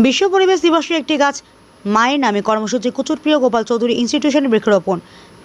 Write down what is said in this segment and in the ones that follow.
বিশ্ব পরিবেশ দিবসে একটি গাছ মায়ের নামে কর্মসূচি কুচুরপ্রিয় গোপাল চৌধুরী ইনস্টিটিউশনে বৃক্ষরোপণ।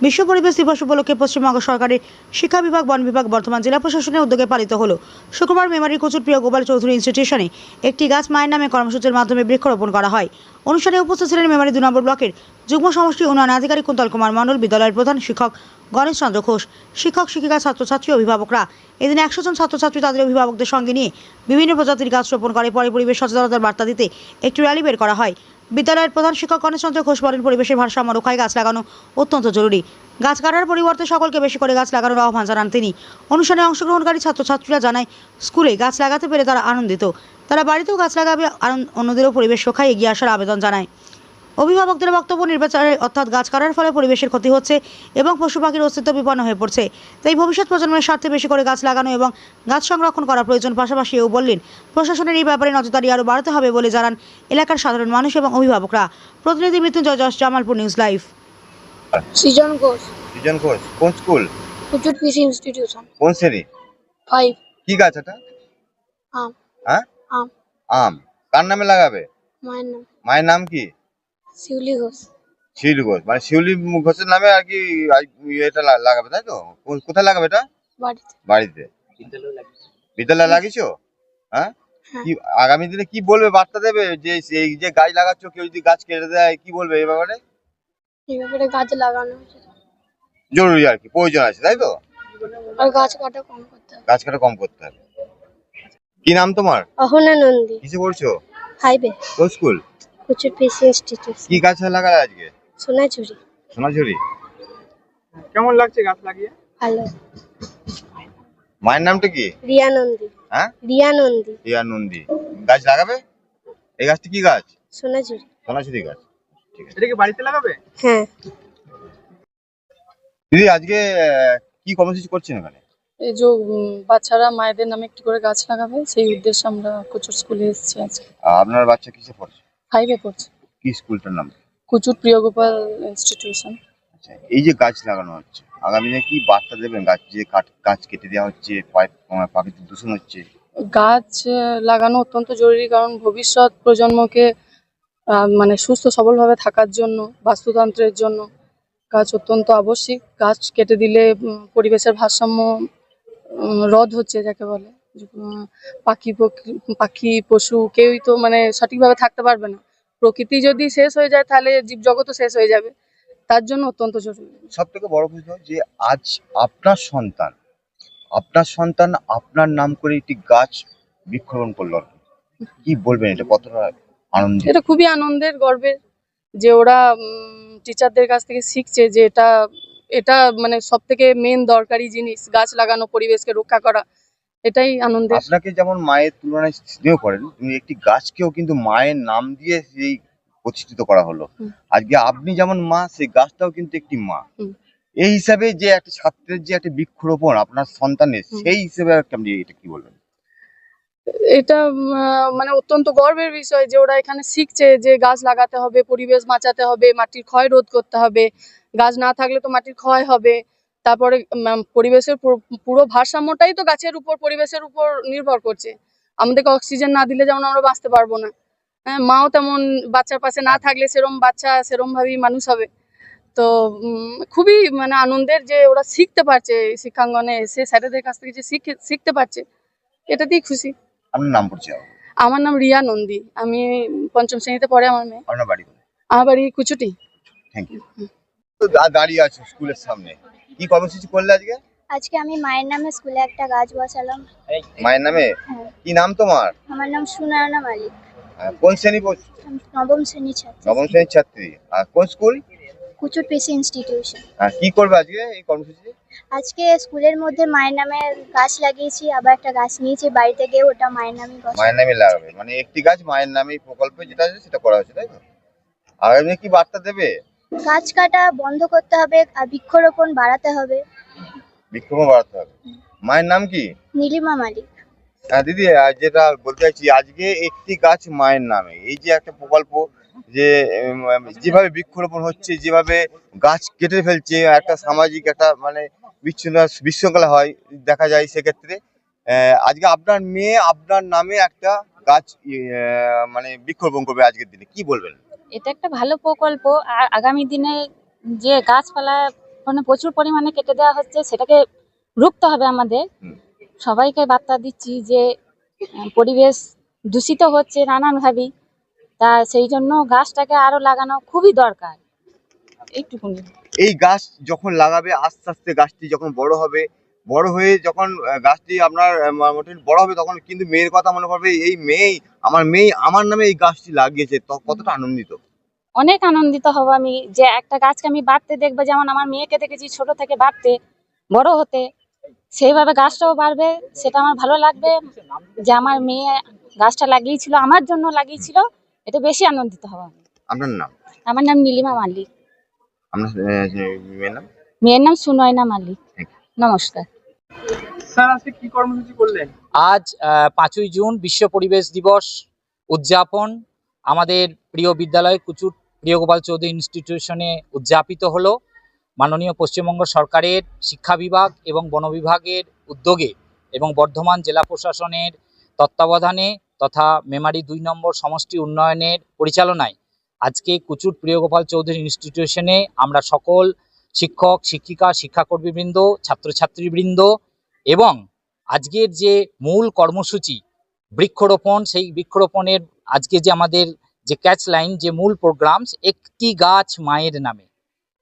বিশ্ব পরিবেশ দিবস উপলক্ষে পশ্চিমবঙ্গ সরকারের শিক্ষা বিভাগ, বন বিভাগ, বর্ধমান জেলা প্রশাসনের উদ্যোগে পালিত হলো। শুক্রবার মেমারির কুচুরপ্রিয় গোপাল চৌধুরী ইনস্টিটিউশনে একটি গাছ মায়ের নামে কর্মসূচির মাধ্যমে বৃক্ষরোপণ করা হয়। অনুষ্ঠানে উপস্থিত ছিলেন মেমারি 2 নম্বর ব্লকের যুগ্ম সমষ্টি উন্নয়ন আধিকারিক কুন্তল কুমার মণ্ডল, বিদ্যালয়ের প্রধান শিক্ষক গণেশ চন্দ্র ঘোষ, শিক্ষক শিক্ষিকা, ছাত্রছাত্রী, অভিভাবকরা। এদিন 100 জন ছাত্রছাত্রী তাদের অভিভাবকদের সঙ্গে নিয়ে বিভিন্ন প্রজাতির গাছ রোপণ করে। পরে পরিবেশ সচেতনতার বার্তা দিতে একটি র্যালি বের করা হয়। বিদ্যালয়ের প্রধান শিক্ষক গণেশ চন্দ্র ঘোষ বলেন, পরিবেশের ভারসাম্য রক্ষায় গাছ লাগানো অত্যন্ত জরুরি। গাছ কাটার পরিবর্তে সকলকে বেশি করে গাছ লাগানোর আহ্বান জানান তিনি। অনুষ্ঠানে অংশগ্রহণকারী ছাত্রছাত্রীরা জানায়, স্কুলে গাছ লাগাতে পেরে তারা আনন্দিত। তারা বাড়িতেও গাছ লাগাবে, অন্যদেরও পরিবেশ রক্ষায় এগিয়ে আসার আবেদন জানায়। অভিভাবকদের বক্তব্য, নির্বাচনে অর্থাৎ গাছ কাটার ফলে পরিবেশের ক্ষতি হচ্ছে এবং পশু পাখির অস্তিত্ব বিপন্ন হয়ে পড়ছে। তাই ভবিষ্যৎ প্রজন্মের স্বার্থে বেশি করে গাছ লাগানো এবং গাছ সংরক্ষণ করা প্রয়োজন। পাশাপাশি এও বললেন, প্রশাসনের এই ব্যাপারে নজরদারি আরও বাড়াতে হবে বলে জানান এলাকার সাধারণ মানুষ এবং অভিভাবকরা। প্রতিনিধি মৃত্যুঞ্জয় যশ, জামালপুর নিউজ লাইভ। সৃজন ঘোষ। সৃজন ঘোষ কোন স্কুল? কুচুর পিসি ইনস্টিটিউশন। কোন শ্রেণী? 5। কি গাছ এটা? আম। হ্যাঁ, আম। আম। কার নামে লাগাবে? মায়ের নাম মায়ের নাম কি? শিউলি ঘোষ। শিউলি ঘোষ, মানে শিউলি ঘোষের নামে আর কি এটা লাগাবে, তাই তো? কোথায় লাগাবে এটা? বাড়িতে। বাড়িতে। বিদ্যালয়ে লাগিয়েছো? হ্যাঁ। হ্যাঁ। কি আগামী দিনে কি বলবে, বার্তা দেবে যে এই যে গাছ লাগাচ্ছ, কেউ যদি গাছ কেটে দেয় কি বলবে এই ব্যাপারে? এই ব্যাপারে গাছ লাগানো হয়েছে জরুরি আর কি, প্রয়োজন আছে, তাই তো? আর গাছ কাটা কম করতে হবে। গাছ কাটা কম করতে হবে। কি নাম তোমার? অহনা নন্দী। কিসে পড়ছো? 5 কোন স্কুল? কুচুর পিসি ইনস্টিটিউশন। কি গাছ লাগালে আজকে? সোনাঝুরি। সোনাঝুরি। কেমন লাগছে গাছ লাগিয়ে? ভালো। মায়ের নামটা কি? রিয়া নন্দী। হ্যাঁ, রিয়া নন্দী। রিয়া নন্দী। গাছ লাগাবে? এই গাছটি কি গাছ? সোনাঝুরি। সোনাঝুরি গাছ। ঠিক আছে। এটা কি বাড়িতে লাগাবে? হ্যাঁ। দিদি, আজকে কি কর্মসূচি করছেন এখানে? এই যে বাচ্চারা মায়েদের নামে একটি করে গাছ লাগাবে, সেই উদ্দেশ্যে আমরা কুচুর স্কুলে এসেছি আজকে। আপনার বাচ্চা কিসে পড়ছে? 5 পড়ছে। কি স্কুলটার নাম? কুচুর প্রিয়গোপাল ইনস্টিটিউশন। আচ্ছা, এই যে গাছ লাগানো হচ্ছে, আগামী দিনে কি বার্তা দেবেন? গাছ যে গাছ কেটে দেওয়া হচ্ছে, প্রাকৃতিক দূষণ হচ্ছে। গাছ লাগানো অত্যন্ত জরুরি, কারণ ভবিষ্যৎ প্রজন্মকে মানে সুস্থ সবলভাবে থাকার জন্য, বাস্তুতন্ত্রের জন্য গাছ অত্যন্ত আবশ্যিক। গাছ কেটে দিলে পরিবেশের ভারসাম্য রদ হচ্ছে, যাকে বলে। পাখি পশু কেউই তো মানে সঠিকভাবে থাকতে পারবে না। প্রকৃতি যদি শেষ হয়ে যায় তাহলে জীবজগতও শেষ হয়ে যাবে। তার জন্য অত্যন্ত জরুরি। সব থেকে বড় প্রশ্ন যে আজ আপনার সন্তান আপনার নাম করে একটি গাছ বৃক্ষরোপণ করলো, কি বলবেন? এটা কতটা আনন্দ? এটা খুবই আনন্দের, গর্বের যে ওরা টিচারদের কাছ থেকে শিখছে যে এটা মানে সব থেকে মেন দরকারি জিনিস, গাছ লাগানো, পরিবেশকে রক্ষা করা। এটাই আনন্দের। আপনাকে যেমন মায়ের তুলনায় স্নেহ করেন, তুমি একটি গাছকেও কিন্তু মায়ের নাম দিয়ে সেই প্রতিষ্ঠিত করা হলো। আজকে আপনি যেমন মা, সেই গাছটাও কিন্তু একটি মা। এই হিসাবে যে একটা ছাত্রের যে একটা বৃক্ষরোপণ আপনার সন্তানের, সেই হিসেবে আপনি এটা কি বলবেন? এটা মানে অত্যন্ত গর্বের বিষয় যে ওরা এখানে শিখছে যে গাছ লাগাতে হবে, পরিবেশ বাঁচাতে হবে, মাটির ক্ষয় রোধ করতে হবে। গাছ না থাকলে তো মাটির ক্ষয় হবে। তারপরে পরিবেশের পুরো ভারসাম্যটাই তো গাছের উপর, পরিবেশের উপর নির্ভর করছে। আমাদেরকে অক্সিজেন না দিলে যেমন আমরা বাঁচতে পারবো না, হ্যাঁ, মাও তেমন বাচ্চার পাশে না থাকলে সেরম বাচ্চা সেরম ভাবেই মানুষ হবে। তো খুবই মানে আনন্দের যে ওরা শিখতে পারছে, শিক্ষাঙ্গনে এসে স্যারেদের কাছ থেকে যে শিখতে পারছে, এটাতেই খুশি। আপনার নাম পরিচয়? আমার নাম রিয়া নন্দী। আমি 5ম শ্রেণীতে পড়ে আমার মেয়ে। আপনার বাড়ি কোথায়? আমার বাড়ি কুচুটি। Thank you. তো দাঁড়িয়ে আছো স্কুলের সামনে, কি কর্মসূচি করলে আজকে? আজকে আমি মায়ের নামে স্কুলে একটা গাছ বসালাম। মায়ের নামে? হ্যাঁ। কি নাম তোমার? আমার নাম সুনয়না মালিক। কোন শ্রেণী পড়ছো? আমি 9ম শ্রেণীর ছাত্রী। 9ম শ্রেণীর ছাত্রী। আর কোন স্কুল? কুচুর পিসি ইনস্টিটিউশন। কি করবে আজকে এই কর্মসূচি? আজকে স্কুলের মধ্যে মায়ের নামে গাছ লাগিয়েছি, আবার একটা গাছ নিয়েছি বাড়িতে গিয়ে, ওটা মায়ের নামে বসাবো। মায়ের নামে লাগাবে, মানে একটি গাছ মায়ের নামে প্রকল্পে যেটা আছে সেটা করা হচ্ছে, তাই তো? আগামী কি বার্তা দেবে? গাছ কাটা বন্ধ করতে হবে আর বৃক্ষরোপণ বাড়াতে হবে। বৃক্ষরোপণ বাড়াতে হবে। মায়ের নাম কি? নীলিমা মালিক। দিদি, যেটা বলতে চাইছি, আজকে একটি গাছ মায়ের নামে, এই যে একটা প্রকল্প, যে যেভাবে বৃক্ষরোপণ হচ্ছে, যেভাবে গাছ কেটে ফেলছে, একটা সামাজিক একটা মানে বিশৃঙ্খলা হয় দেখা যায়। সেক্ষেত্রে আজকে আপনার মেয়ে আপনার নামে একটা গাছ মানে বৃক্ষরোপণ করবে আজকের দিনে, কি বলবেন? এটা একটা ভালো প্রকল্প। আর আগামী দিনে যে গাছপালা মানে প্রচুর পরিমাণে কেটে দেওয়া হচ্ছে সেটাকে রুখতে হবে আমাদের। হুম। সবাইকে বার্তা দিচ্ছি যে পরিবেশ দূষিত হচ্ছে নানানভাবেই, তা সেই জন্য গাছটাকে আরো লাগানো খুবই দরকার। এইটুকুনি। এই গাছ যখন লাগাবে আস্তে আস্তে গাছটি যখন বড় হবে, বড় হয়ে যখন গাছটি আপনার মোটামুটি বড় হবে, তখন কিন্তু মেয়ের কথা মনে পড়বে, এই মেয়ে আমার নামে এই গাছটি লাগিয়েছে, তো কতটা আনন্দিত? অনেক আনন্দিত হব আমি যে একটা গাছকে আমি বাড়তে দেখবো, যেমন আমার মেয়েকে দেখেছি ছোট থেকে বাড়তে বড় হতে, সেইভাবে গাছটাও বাড়বে। সেটা আমার ভালো লাগবে যে আমার মেয়ে গাছটা লাগিয়েছিল, আমার জন্য লাগিয়েছিল। এটা বেশি আনন্দিত হব আমি। আপনার নাম? আমার নাম নীলিমা মালিক। আপনার মেয়ের নাম? মেয়ের নাম সুনয়না মালিক। Thank নমস্কার। স্যার আজকে কি কর্মসূচি করলেন? আজ 5ই জুন বিশ্ব পরিবেশ দিবস উদযাপন আমাদের প্রিয় বিদ্যালয় কুচুর প্রিয় গোপাল চৌধুরী ইনস্টিটিউশনে উদযাপিত হলো। মাননীয় পশ্চিমবঙ্গ সরকারের শিক্ষা বিভাগ এবং বন বিভাগের উদ্যোগে এবং বর্ধমান জেলা প্রশাসনের তত্ত্বাবধানে তথা মেমারি 2 নম্বর সমষ্টি উন্নয়নের পরিচালনায় আজকে কুচুর প্রিয় গোপাল চৌধুরী ইনস্টিটিউশনে আমরা সকল শিক্ষক শিক্ষিকা শিক্ষাকর্মীবৃন্দ ছাত্রছাত্রীবৃন্দ এবং আজকের যে মূল কর্মসূচি বৃক্ষরোপণ, সেই বৃক্ষরোপণের আজকে যে আমাদের যে ক্যাচ লাইন, যে মূল প্রোগ্রামস একটি গাছ মায়ের নামে,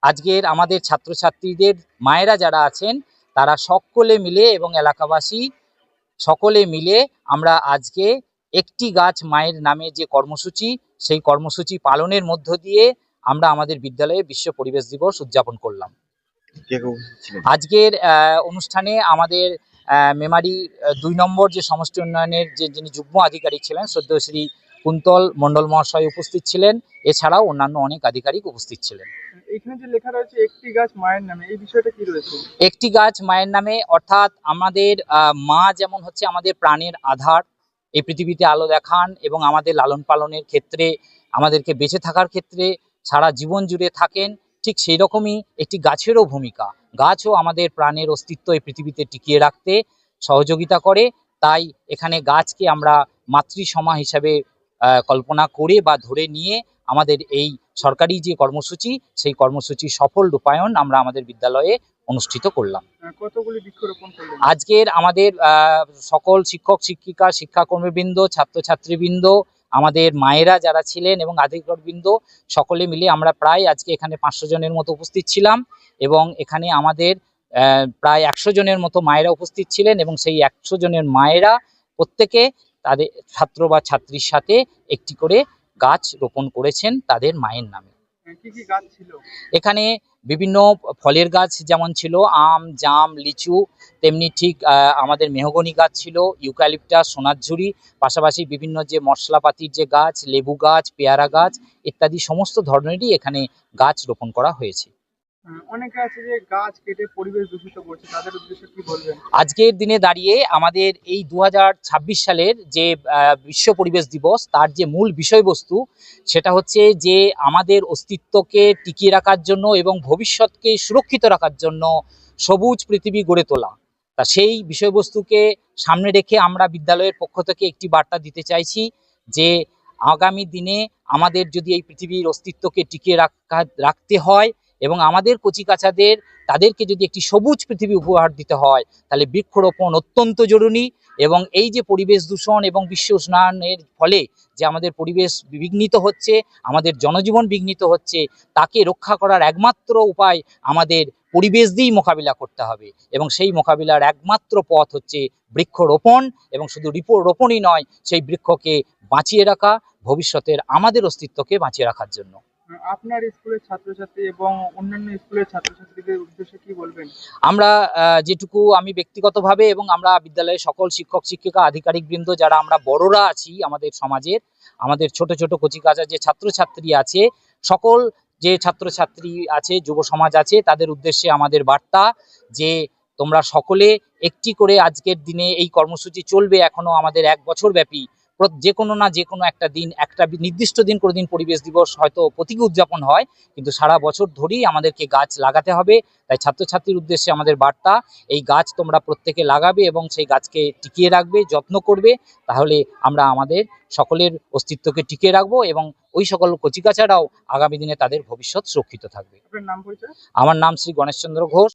আজকের আমাদের ছাত্রছাত্রীদের মায়েরা যারা আছেন তারা সকলে মিলে এবং এলাকাবাসী সকলে মিলে আমরা আজকে একটি গাছ মায়ের নামে যে কর্মসূচি, সেই কর্মসূচি পালনের মধ্য দিয়ে আমরা আমাদের বিদ্যালয়ে বিশ্ব পরিবেশ দিবস উদযাপন করলাম। কে কে উপস্থিত ছিলেন? আজকের অনুষ্ঠানে আমাদের মেমারি 2 নম্বর যে সমষ্টি উন্নয়নের যিনি যুগ্ম আধিকারিক ছিলেন শ্রদ্ধেয় শ্রী কুন্তল মণ্ডল মহাশয় উপস্থিত ছিলেন, এছাড়াও অন্যান্য অনেক আধিকারিক উপস্থিত ছিলেন। এখানে যে লেখা রয়েছে একটি গাছ মায়ের নামে, এই বিষয়টা কি রয়েছে? একটি গাছ মায়ের নামে অর্থাৎ আমাদের মা যেমন হচ্ছে আমাদের প্রাণের আধার, এই পৃথিবীতে আলো দেখান এবং আমাদের লালন পালনের ক্ষেত্রে আমাদেরকে বেঁচে থাকার ক্ষেত্রে সারা জীবন জুড়ে থাকেন, ঠিক সেই রকমই একটি গাছেরও ভূমিকা। গাছও আমাদের প্রাণের অস্তিত্ব এই পৃথিবীতে টিকিয়ে রাখতে সহযোগিতা করে। তাই এখানে গাছকে আমরা মাতৃসমা হিসাবে কল্পনা করে বা ধরে নিয়ে আমাদের এই সরকারি যে কর্মসূচি, সেই কর্মসূচির সফল রূপায়ণ আমরা আমাদের বিদ্যালয়ে অনুষ্ঠিত করলাম। কতগুলি বৃক্ষরোপণ করলেন? আজকের আমাদের সকল শিক্ষক শিক্ষিকা শিক্ষাকর্মীবৃন্দ ছাত্রছাত্রীবৃন্দ আমাদের মায়েরা যারা ছিলেন এবং আধিকারিকবৃন্দ সকলে মিলে আমরা প্রায় আজকে এখানে 500 জনের মতো উপস্থিত ছিলাম এবং এখানে আমাদের প্রায় 100 জনের মতো মায়েরা উপস্থিত ছিলেন এবং সেই 100 জনের মায়েরা প্রত্যেকে তাদের ছাত্র বা ছাত্রীর সাথে একটি করে গাছ রোপণ করেছেন তাদের মায়ের নামে। কি কি গাছ ছিল? এখানে বিভিন্ন ফলের গাছ যেমন ছিল আম জাম লিচু, তেমনি ঠিক আমাদের মেহগনি গাছ ছিল, ইউক্যালিপটাস সোনারঝুরি, পাশাপাশি বিভিন্ন যে মশলাপাতির যে গাছ, লেবু গাছ, পেয়ারা গাছ ইত্যাদি সমস্ত ধরনেরই এখানে গাছ রোপণ করা হয়েছে। অনেকে আছে যে গাছ কেটে পরিবেশ দূষিত করছে, তাদের উদ্দেশ্যে কি বলবেন? আজকের দিনে দাঁড়িয়ে আমাদের এই 2026 সালের যে বিশ্ব পরিবেশ দিবস, তার যে মূল বিষয়বস্তু সেটা হচ্ছে যে আমাদের অস্তিত্বকে টিকিয়ে রাখার জন্য এবং ভবিষ্যৎকে সুরক্ষিত রাখার জন্য সবুজ পৃথিবী গড়ে তোলা। তা সেই বিষয়বস্তুকে সামনে রেখে আমরা বিদ্যালয়ের পক্ষ থেকে একটি বার্তা দিতে চাইছি যে আগামী দিনে আমাদের যদি এই পৃথিবীর অস্তিত্বকে টিকিয়ে রাখতে হয় এবং আমাদের কচিকাঁচাদের তাদেরকে যদি একটি সবুজ পৃথিবী উপহার দিতে হয়, তাহলে বৃক্ষরোপণ অত্যন্ত জরুরি। এবং এই যে পরিবেশ দূষণ এবং বিশ্ব উষ্ণায়নের ফলে যে আমাদের পরিবেশ বিঘ্নিত হচ্ছে, আমাদের জনজীবন বিঘ্নিত হচ্ছে, তাকে রক্ষা করার একমাত্র উপায় আমাদের পরিবেশ দিয়েই মোকাবিলা করতে হবে এবং সেই মোকাবিলার একমাত্র পথ হচ্ছে বৃক্ষরোপণ। এবং শুধু রোপণই নয়, সেই বৃক্ষকে বাঁচিয়ে রাখা, ভবিষ্যতের আমাদের অস্তিত্বকে বাঁচিয়ে রাখার জন্য। আপনার স্কুলের ছাত্রছাত্রী এবং অন্যান্য স্কুলের ছাত্রছাত্রীদের উদ্দেশ্যে কি বলবেন? আমরা যেটুকু আমি ব্যক্তিগতভাবে এবং আমরা বিদ্যালয়ের সকল শিক্ষক শিক্ষিকা আধিকারিক বৃন্দ যারা আমরা বড়রা আছি আমাদের সমাজের, আমাদের ছোট ছোট কচিকাঁচা যে ছাত্রছাত্রী আছে, সকল যে ছাত্রছাত্রী আছে, যুব সমাজ আছে, তাদের উদ্দেশ্যে আমাদের বার্তা যে তোমরা সকলে একটি করে আজকের দিনে এই কর্মসূচি চলবে এখনো আমাদের 1 বছর ব্যাপী যে কোনো না যে কোনো একটা দিন, একটা নির্দিষ্ট দিন কোনোদিন পরিবেশ দিবস হয়তো প্রতীকী উদযাপন হয়, কিন্তু সারা বছর ধরেই আমাদেরকে গাছ লাগাতে হবে। তাই ছাত্রছাত্রীর উদ্দেশ্যে আমাদের বার্তা, এই গাছ তোমরা প্রত্যেকে লাগাবে এবং সেই গাছকে টিকিয়ে রাখবে, যত্ন করবে, তাহলে আমরা আমাদের সকলের অস্তিত্বকে টিকিয়ে রাখবো এবং ওই সকল কচিকাচারাও আগামী দিনে তাদের ভবিষ্যৎ সুরক্ষিত থাকবে। আপনার নাম পরিচয়? আমার নাম শ্রী গণেশচন্দ্র ঘোষ।